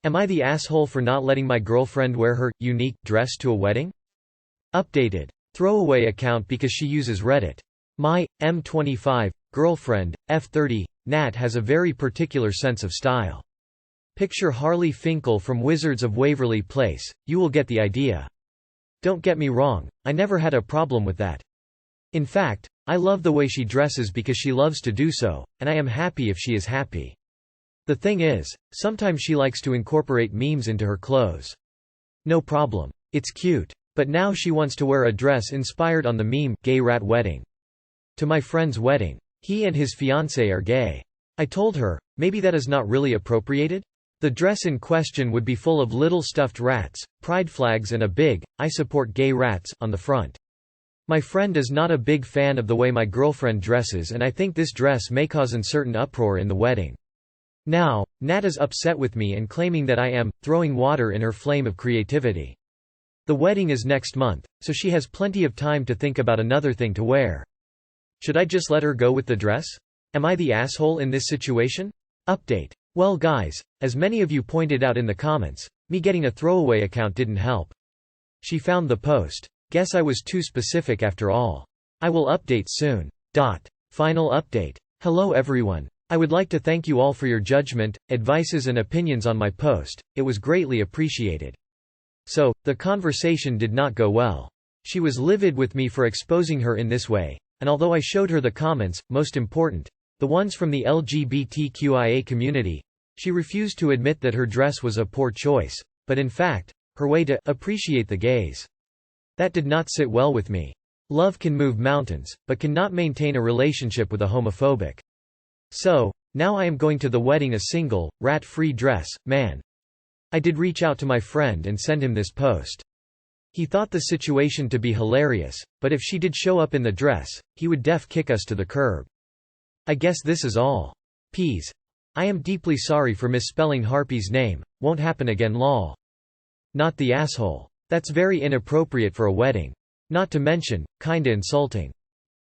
Am I the asshole for not letting my girlfriend wear her unique dress to a wedding? Updated. Throwaway account because she uses Reddit. My M25 girlfriend F30 Nat has a very particular sense of style. Picture Harley Finkel from Wizards of Waverly Place, you will get the idea. Don't get me wrong, I never had a problem with that. In fact, I love the way she dresses because she loves to do so, and I am happy if she is happy. The thing is, sometimes she likes to incorporate memes into her clothes. No problem. It's cute. But now she wants to wear a dress inspired on the meme "Gay Rat Wedding." To my friend's wedding. He and his fiancée are gay. I told her, maybe that is not really appropriated? The dress in question would be full of little stuffed rats, pride flags and a big, "I support gay rats," on the front. My friend is not a big fan of the way my girlfriend dresses, and I think this dress may cause uncertain uproar in the wedding. Now, Nat is upset with me and claiming that I am throwing water in her flame of creativity. The wedding is next month, so she has plenty of time to think about another thing to wear. Should I just let her go with the dress? Am I the asshole in this situation? Update. Well guys, as many of you pointed out in the comments, me getting a throwaway account didn't help. She found the post. Guess I was too specific after all. I will update soon. Final update. Hello everyone. I would like to thank you all for your judgment, advices and opinions on my post, it was greatly appreciated. So, the conversation did not go well. She was livid with me for exposing her in this way, and although I showed her the comments, most important, the ones from the LGBTQIA community, she refused to admit that her dress was a poor choice, but in fact, her way to appreciate the gays. That did not sit well with me. Love can move mountains, but cannot maintain a relationship with a homophobic. So, now I am going to the wedding a single, rat-free dress, man. I did reach out to my friend and send him this post. He thought the situation to be hilarious, but if she did show up in the dress, he would kick us to the curb. I guess this is all. Peas. I am deeply sorry for misspelling Harpy's name, won't happen again lol. Not the asshole. That's very inappropriate for a wedding. Not to mention, kinda insulting.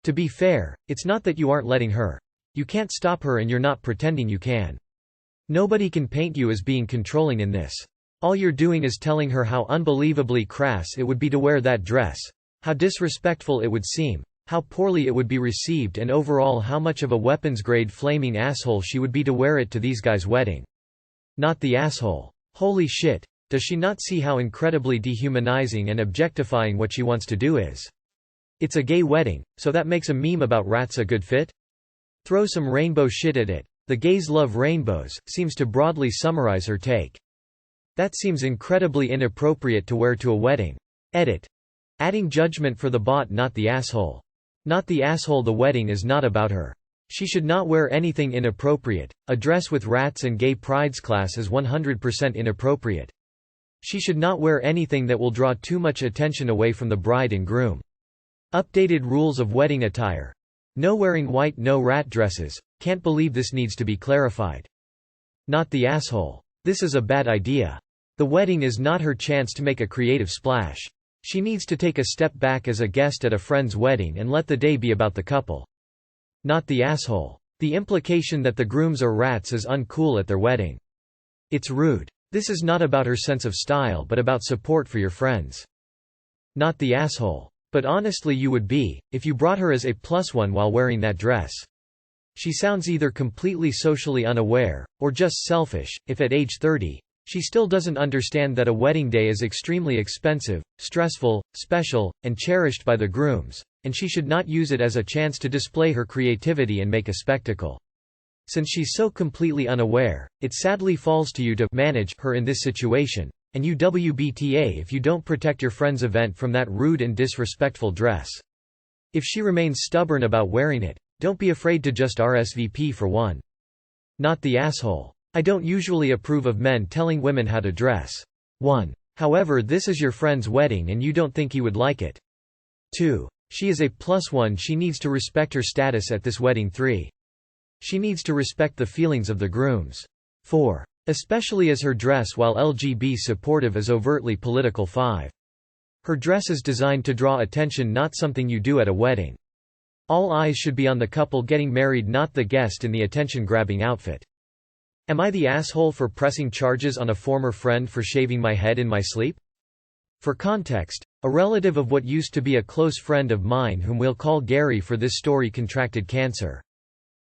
To be fair, it's not that you aren't letting her. You can't stop her and you're not pretending you can. Nobody can paint you as being controlling in this. All you're doing is telling her how unbelievably crass it would be to wear that dress, how disrespectful it would seem, how poorly it would be received and overall how much of a weapons-grade flaming asshole she would be to wear it to these guys' wedding. Not the asshole. Holy shit, does she not see how incredibly dehumanizing and objectifying what she wants to do is? It's a gay wedding, so that makes a meme about rats a good fit? Throw some rainbow shit at it. The gays love rainbows, seems to broadly summarize her take. That seems incredibly inappropriate to wear to a wedding. Edit. Adding judgment for the bot not the asshole. Not the asshole the wedding is not about her. She should not wear anything inappropriate, a dress with rats and gay prides class is 100% inappropriate. She should not wear anything that will draw too much attention away from the bride and groom. Updated rules of wedding attire. No wearing white no rat dresses, can't believe this needs to be clarified. Not the asshole. This is a bad idea. The wedding is not her chance to make a creative splash. She needs to take a step back as a guest at a friend's wedding and let the day be about the couple. Not the asshole. The implication that the grooms are rats is uncool at their wedding. It's rude. This is not about her sense of style but about support for your friends. Not the asshole. But honestly you would be, if you brought her as a +1 while wearing that dress. She sounds either completely socially unaware, or just selfish, if at age 30, she still doesn't understand that a wedding day is extremely expensive, stressful, special, and cherished by the grooms, and she should not use it as a chance to display her creativity and make a spectacle. Since she's so completely unaware, it sadly falls to you to manage her in this situation, and you WBTA if you don't protect your friend's event from that rude and disrespectful dress. If she remains stubborn about wearing it, don't be afraid to just RSVP for one. Not the asshole. I don't usually approve of men telling women how to dress. 1. However, this is your friend's wedding and you don't think he would like it. 2. She is a +1, she needs to respect her status at this wedding. 3. She needs to respect the feelings of the grooms. 4. Especially as her dress while LGB supportive is overtly political. 5. Her dress is designed to draw attention, not something you do at a wedding. All eyes should be on the couple getting married, not the guest in the attention-grabbing outfit. Am I the asshole for pressing charges on a former friend for shaving my head in my sleep? For context, a relative of what used to be a close friend of mine whom we'll call Gary for this story contracted cancer.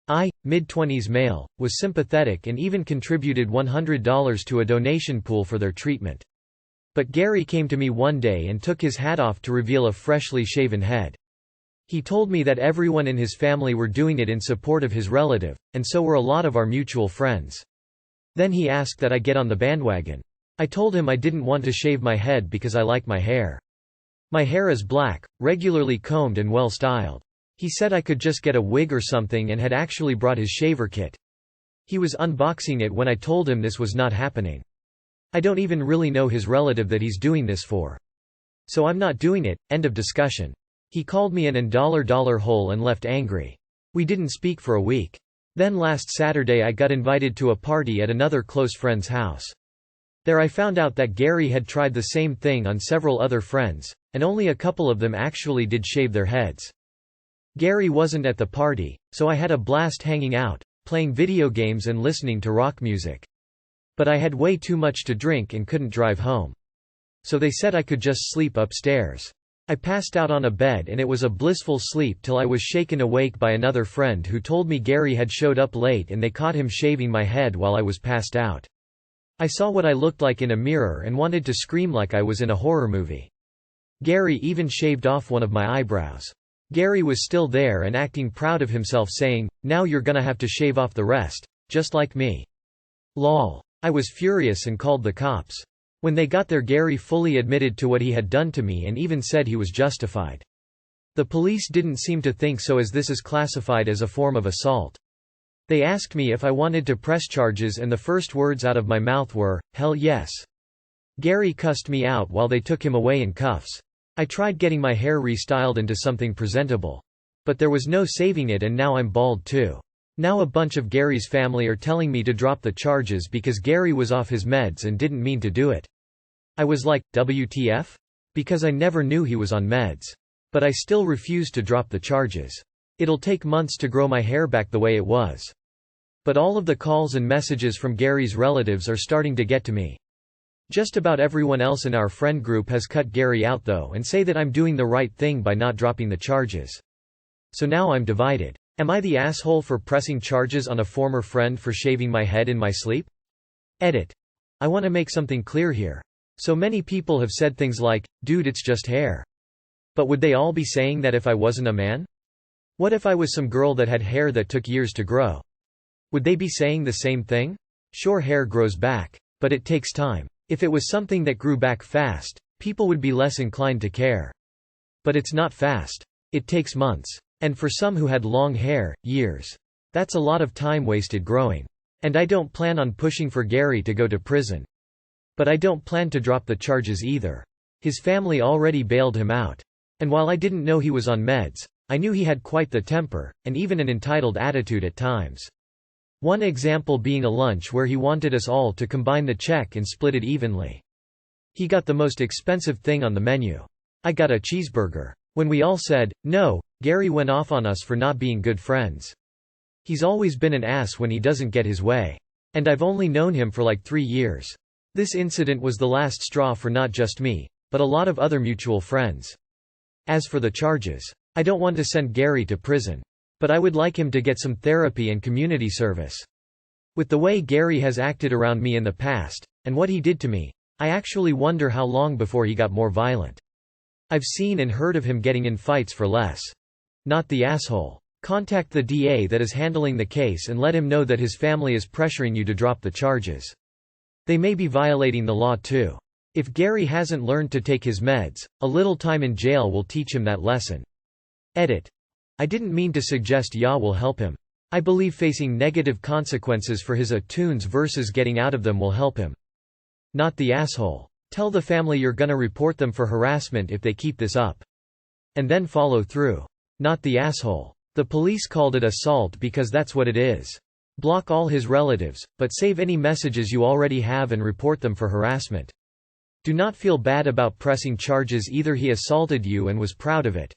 I, mid-20s male, was sympathetic and even contributed $100 to a donation pool for their treatment. But Gary came to me one day and took his hat off to reveal a freshly shaven head. He told me that everyone in his family were doing it in support of his relative, and so were a lot of our mutual friends. Then he asked that I get on the bandwagon. I told him I didn't want to shave my head because I like my hair. My hair is black, regularly combed and well styled. He said I could just get a wig or something and had actually brought his shaver kit. He was unboxing it when I told him this was not happening. I don't even really know his relative that he's doing this for. So I'm not doing it, end of discussion. He called me an $dollar hole and left angry. We didn't speak for a week. Then last Saturday I got invited to a party at another close friend's house. There I found out that Gary had tried the same thing on several other friends, and only a couple of them actually did shave their heads. Gary wasn't at the party, so I had a blast hanging out, playing video games and listening to rock music. But I had way too much to drink and couldn't drive home. So they said I could just sleep upstairs. I passed out on a bed and it was a blissful sleep till I was shaken awake by another friend who told me Gary had showed up late and they caught him shaving my head while I was passed out. I saw what I looked like in a mirror and wanted to scream like I was in a horror movie. Gary even shaved off one of my eyebrows. Gary was still there and acting proud of himself saying, "Now you're gonna have to shave off the rest, just like me." Lol. I was furious and called the cops. When they got there, Gary fully admitted to what he had done to me and even said he was justified. The police didn't seem to think so, as this is classified as a form of assault. They asked me if I wanted to press charges and the first words out of my mouth were, "Hell yes." Gary cussed me out while they took him away in cuffs. I tried getting my hair restyled into something presentable. But there was no saving it and now I'm bald too. Now a bunch of Gary's family are telling me to drop the charges because Gary was off his meds and didn't mean to do it. I was like, WTF? Because I never knew he was on meds. But I still refuse to drop the charges. It'll take months to grow my hair back the way it was. But all of the calls and messages from Gary's relatives are starting to get to me. Just about everyone else in our friend group has cut Gary out though and say that I'm doing the right thing by not dropping the charges. So now I'm divided. Am I the asshole for pressing charges on a former friend for shaving my head in my sleep? Edit. I want to make something clear here. So many people have said things like, "Dude, it's just hair." But would they all be saying that if I wasn't a man? What if I was some girl that had hair that took years to grow? Would they be saying the same thing? Sure, hair grows back. But it takes time. If it was something that grew back fast, people would be less inclined to care. But it's not fast. It takes months. And for some who had long hair, years. That's a lot of time wasted growing. And I don't plan on pushing for Gary to go to prison. But I don't plan to drop the charges either. His family already bailed him out. And while I didn't know he was on meds, I knew he had quite the temper, and even an entitled attitude at times. One example being a lunch where he wanted us all to combine the check and split it evenly. He got the most expensive thing on the menu. I got a cheeseburger. When we all said, no, Gary went off on us for not being good friends. He's always been an ass when he doesn't get his way. And I've only known him for like 3 years. This incident was the last straw for not just me, but a lot of other mutual friends. As for the charges, I don't want to send Gary to prison. But I would like him to get some therapy and community service. With the way Gary has acted around me in the past, and what he did to me, I actually wonder how long before he got more violent. I've seen and heard of him getting in fights for less. Not the asshole. Contact the DA that is handling the case and let him know that his family is pressuring you to drop the charges. They may be violating the law too. If Gary hasn't learned to take his meds, a little time in jail will teach him that lesson. Edit. I didn't mean to suggest Ya will help him. I believe facing negative consequences for his attunes versus getting out of them will help him. Not the asshole. Tell the family you're gonna report them for harassment if they keep this up. And then follow through. Not the asshole. The police called it assault because that's what it is. Block all his relatives, but save any messages you already have and report them for harassment. Do not feel bad about pressing charges either. He assaulted you and was proud of it.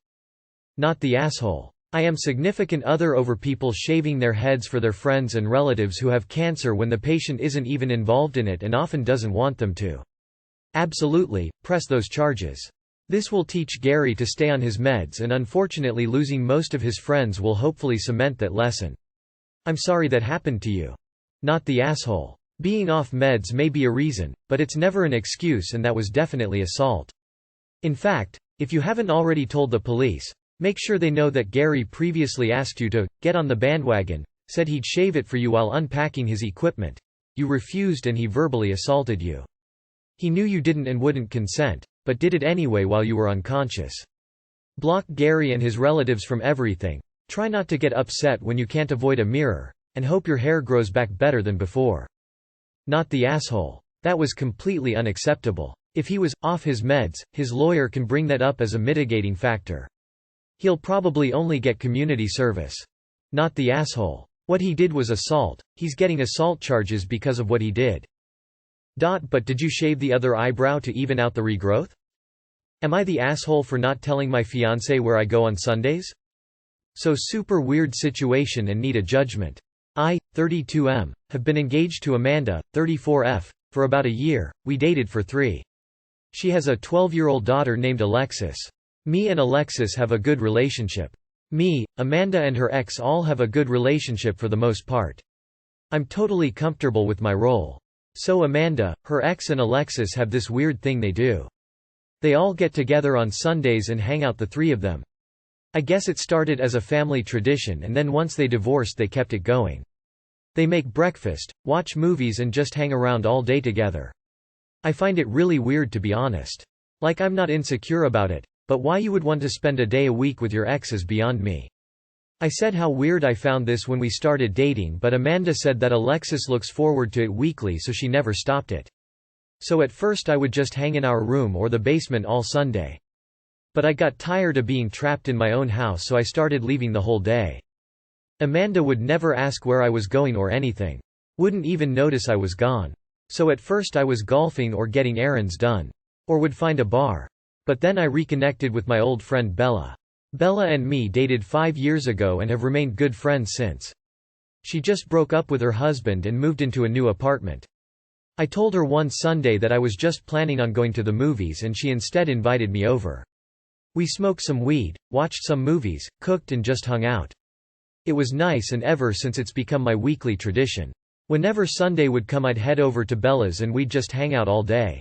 Not the asshole. I am significant other over people shaving their heads for their friends and relatives who have cancer when the patient isn't even involved in it and often doesn't want them to. Absolutely, press those charges. This will teach Gary to stay on his meds, and unfortunately losing most of his friends will hopefully cement that lesson. I'm sorry that happened to you. Not the asshole. Being off meds may be a reason, but it's never an excuse, and that was definitely assault. In fact, if you haven't already told the police, make sure they know that Gary previously asked you to get on the bandwagon, said he'd shave it for you while unpacking his equipment. You refused and he verbally assaulted you. He knew you didn't and wouldn't consent, but did it anyway while you were unconscious. Block Gary and his relatives from everything. Try not to get upset when you can't avoid a mirror, and hope your hair grows back better than before. Not the asshole. That was completely unacceptable. If he was off his meds, his lawyer can bring that up as a mitigating factor. He'll probably only get community service. Not the asshole. What he did was assault. He's getting assault charges because of what he did. But did you shave the other eyebrow to even out the regrowth? Am I the asshole for not telling my fiancé where I go on Sundays? So super weird situation and need a judgment. I, 32M, have been engaged to Amanda, 34F, for about a year. We dated for 3. She has a 12-year-old daughter named Alexis. Me and Alexis have a good relationship. Me, Amanda and her ex all have a good relationship for the most part. I'm totally comfortable with my role. So Amanda, her ex and Alexis have this weird thing they do. They all get together on Sundays and hang out, the 3 of them. I guess it started as a family tradition, and then once they divorced they kept it going. They make breakfast, watch movies and just hang around all day together. I find it really weird, to be honest. Like, I'm not insecure about it, but why you would want to spend a day a week with your ex is beyond me. I said how weird I found this when we started dating, but Amanda said that Alexis looks forward to it weekly, so she never stopped it. So at first I would just hang in our room or the basement all Sunday. But I got tired of being trapped in my own house, so I started leaving the whole day. Amanda would never ask where I was going or anything. Wouldn't even notice I was gone. So at first I was golfing or getting errands done. Or would find a bar. But then I reconnected with my old friend Bella. Bella and me dated 5 years ago and have remained good friends since. She just broke up with her husband and moved into a new apartment. I told her one Sunday that I was just planning on going to the movies, and she instead invited me over. We smoked some weed, watched some movies, cooked and just hung out. It was nice, and ever since it's become my weekly tradition. Whenever Sunday would come I'd head over to Bella's and we'd just hang out all day.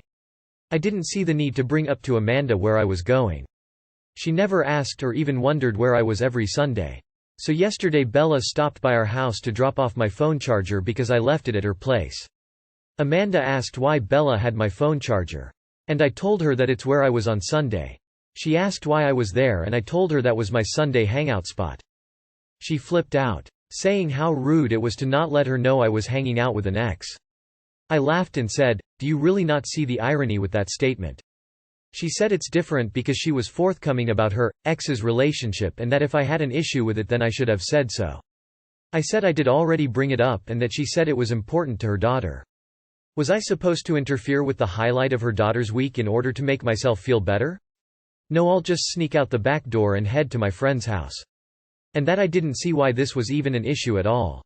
I didn't see the need to bring up to Amanda where I was going. She never asked or even wondered where I was every Sunday. So yesterday Bella stopped by our house to drop off my phone charger because I left it at her place. Amanda asked why Bella had my phone charger. And I told her that it's where I was on Sunday. She asked why I was there, and I told her that was my Sunday hangout spot. She flipped out, saying how rude it was to not let her know I was hanging out with an ex. I laughed and said, "Do you really not see the irony with that statement?" She said it's different because she was forthcoming about her ex's relationship, and that if I had an issue with it then I should have said so. I said I did already bring it up, and that she said it was important to her daughter. Was I supposed to interfere with the highlight of her daughter's week in order to make myself feel better? No, I'll just sneak out the back door and head to my friend's house. And that I didn't see why this was even an issue at all.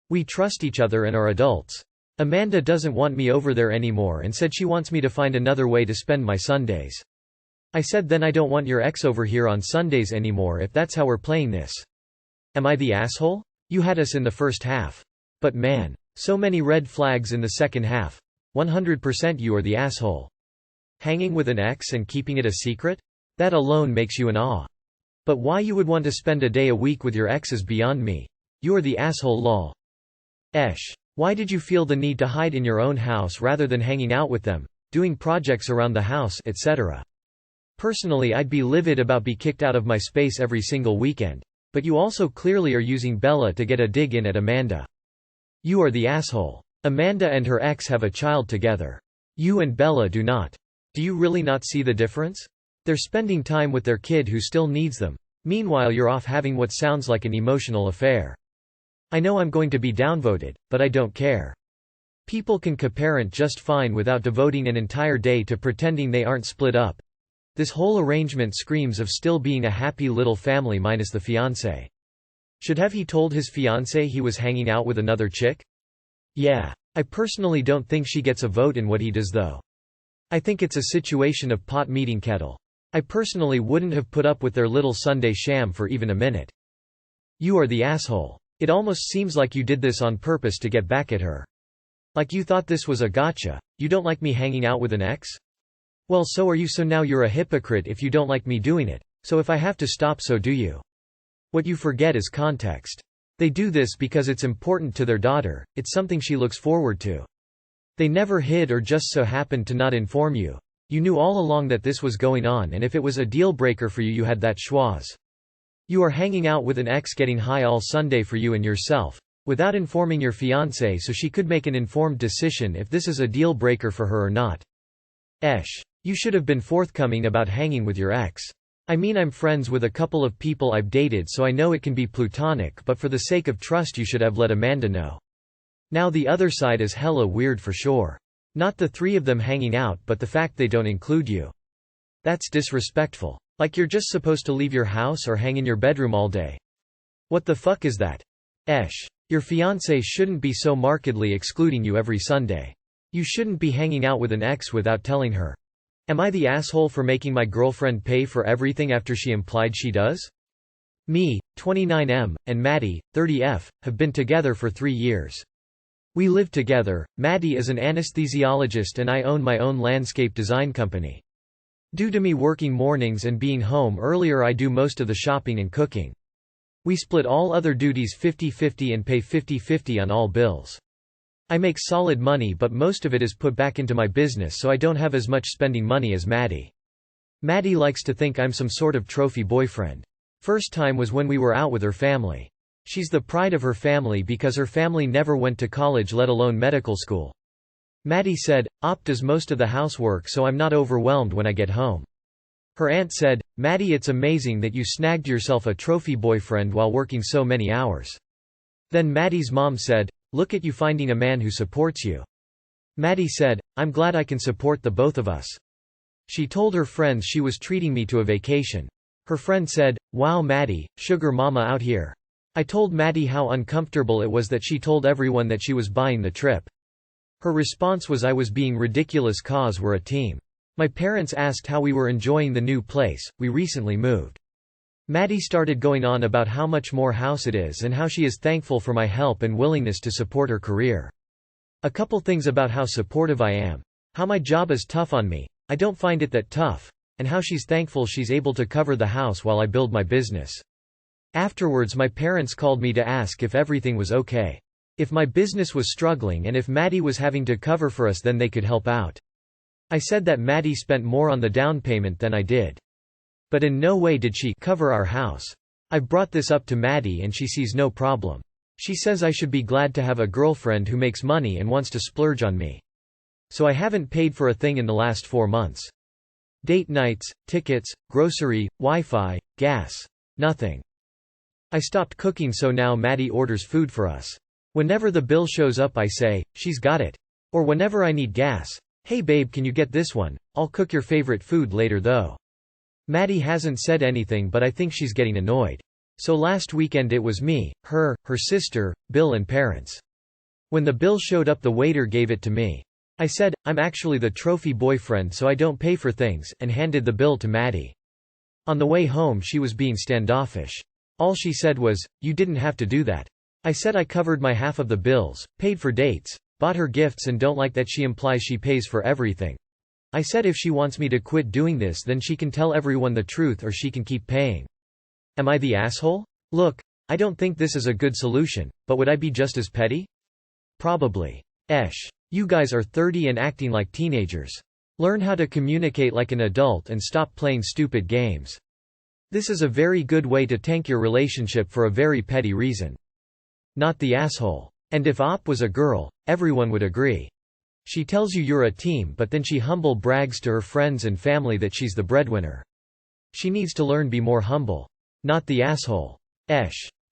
We trust each other and are adults. Amanda doesn't want me over there anymore and said she wants me to find another way to spend my Sundays. I said then I don't want your ex over here on Sundays anymore if that's how we're playing this. Am I the asshole? You had us in the first half. But man, so many red flags in the second half. 100% you are the asshole. Hanging with an ex and keeping it a secret? That alone makes you an awe. But why you would want to spend a day a week with your ex is beyond me. You are the asshole lol. Why did you feel the need to hide in your own house rather than hanging out with them, doing projects around the house, etc.? Personally I'd be livid about being kicked out of my space every single weekend. But you also clearly are using Bella to get a dig in at Amanda. You are the asshole. Amanda and her ex have a child together. You and Bella do not. Do you really not see the difference? They're spending time with their kid who still needs them. Meanwhile you're off having what sounds like an emotional affair. I know I'm going to be downvoted, but I don't care. People can co-parent just fine without devoting an entire day to pretending they aren't split up. This whole arrangement screams of still being a happy little family minus the fiancé. Should have he told his fiancé he was hanging out with another chick? Yeah. I personally don't think she gets a vote in what he does though. I think it's a situation of pot meeting kettle. I personally wouldn't have put up with their little Sunday sham for even a minute. You are the asshole. It almost seems like you did this on purpose to get back at her. Like you thought this was a gotcha. You don't like me hanging out with an ex? Well, so are you, so now you're a hypocrite if you don't like me doing it. So if I have to stop, so do you. What you forget is context. They do this because it's important to their daughter, it's something she looks forward to. They never hid or just so happened to not inform you. You knew all along that this was going on, and if it was a deal breaker for you, you had that schwaz. You are hanging out with an ex getting high all Sunday for you and yourself, without informing your fiancé so she could make an informed decision if this is a deal breaker for her or not. You should have been forthcoming about hanging with your ex. I mean, I'm friends with a couple of people I've dated, so I know it can be platonic, but for the sake of trust you should have let Amanda know. Now the other side is hella weird for sure. Not the three of them hanging out, but the fact they don't include you. That's disrespectful. Like you're just supposed to leave your house or hang in your bedroom all day. What the fuck is that? Your fiancé shouldn't be so markedly excluding you every Sunday. You shouldn't be hanging out with an ex without telling her. Am I the asshole for making my girlfriend pay for everything after she implied she does? Me, 29M, and Maddie, 30F, have been together for 3 years. We live together. Maddie is an anesthesiologist and I own my own landscape design company. Due to me working mornings and being home earlier, I do most of the shopping and cooking. We split all other duties 50-50 and pay 50-50 on all bills. I make solid money, but most of it is put back into my business, so I don't have as much spending money as Maddie. Maddie likes to think I'm some sort of trophy boyfriend. First time was when we were out with her family. She's the pride of her family because her family never went to college, let alone medical school. Maddie said, "Op does most of the housework, so I'm not overwhelmed when I get home." Her aunt said, "Maddie, it's amazing that you snagged yourself a trophy boyfriend while working so many hours." Then Maddie's mom said, "Look at you finding a man who supports you." Maddie said, "I'm glad I can support the both of us." She told her friends she was treating me to a vacation. Her friend said, "Wow Maddie, sugar mama out here." I told Maddie how uncomfortable it was that she told everyone that she was buying the trip. Her response was I was being ridiculous cause we're a team. My parents asked how we were enjoying the new place, we recently moved. Maddie started going on about how much more house it is and how she is thankful for my help and willingness to support her career. A couple things about how supportive I am. How my job is tough on me, I don't find it that tough, and how she's thankful she's able to cover the house while I build my business. Afterwards my parents called me to ask if everything was okay. If my business was struggling and if Maddie was having to cover for us, then they could help out. I said that Maddie spent more on the down payment than I did. But in no way did she cover our house. I've brought this up to Maddie and she sees no problem. She says I should be glad to have a girlfriend who makes money and wants to splurge on me. So I haven't paid for a thing in the last 4 months. Date nights, tickets, grocery, Wi-Fi, gas. Nothing. I stopped cooking, so now Maddie orders food for us. Whenever the bill shows up I say, "She's got it." Or whenever I need gas, "Hey babe, can you get this one? I'll cook your favorite food later though." Maddie hasn't said anything, but I think she's getting annoyed. So last weekend it was me, her sister, Bill and parents. When the bill showed up the waiter gave it to me. I said, "I'm actually the trophy boyfriend so I don't pay for things," and handed the bill to Maddie. On the way home she was being standoffish. All she said was, "You didn't have to do that." I said I covered my half of the bills, paid for dates, bought her gifts, and don't like that she implies she pays for everything. I said if she wants me to quit doing this then she can tell everyone the truth or she can keep paying. Am I the asshole? Look, I don't think this is a good solution, but would I be just as petty? Probably. You guys are 30 and acting like teenagers. Learn how to communicate like an adult and stop playing stupid games. This is a very good way to tank your relationship for a very petty reason. Not the asshole. And if Op was a girl, everyone would agree. She tells you you're a team, but then she humble brags to her friends and family that she's the breadwinner. She needs to learn be more humble. Not the asshole.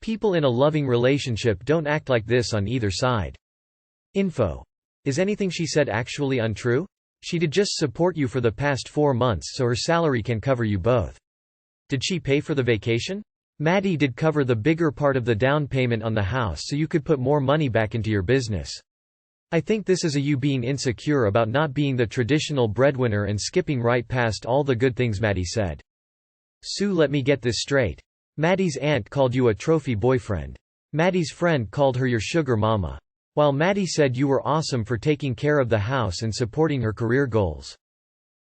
People in a loving relationship don't act like this on either side. Info. Is anything she said actually untrue? She did just support you for the past 4 months so her salary can cover you both. Did she pay for the vacation? Maddie did cover the bigger part of the down payment on the house so you could put more money back into your business. I think this is a you being insecure about not being the traditional breadwinner and skipping right past all the good things Maddie said. Sue, let me get this straight. Maddie's aunt called you a trophy boyfriend. Maddie's friend called her your sugar mama. While Maddie said you were awesome for taking care of the house and supporting her career goals.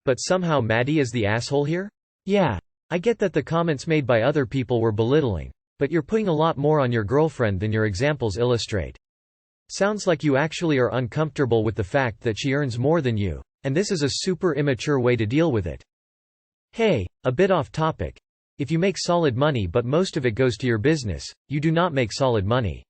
But somehow Maddie is the asshole here? Yeah. I get that the comments made by other people were belittling. But you're putting a lot more on your girlfriend than your examples illustrate. Sounds like you actually are uncomfortable with the fact that she earns more than you. And this is a super immature way to deal with it. Hey, a bit off topic. If you make solid money but most of it goes to your business, you do not make solid money.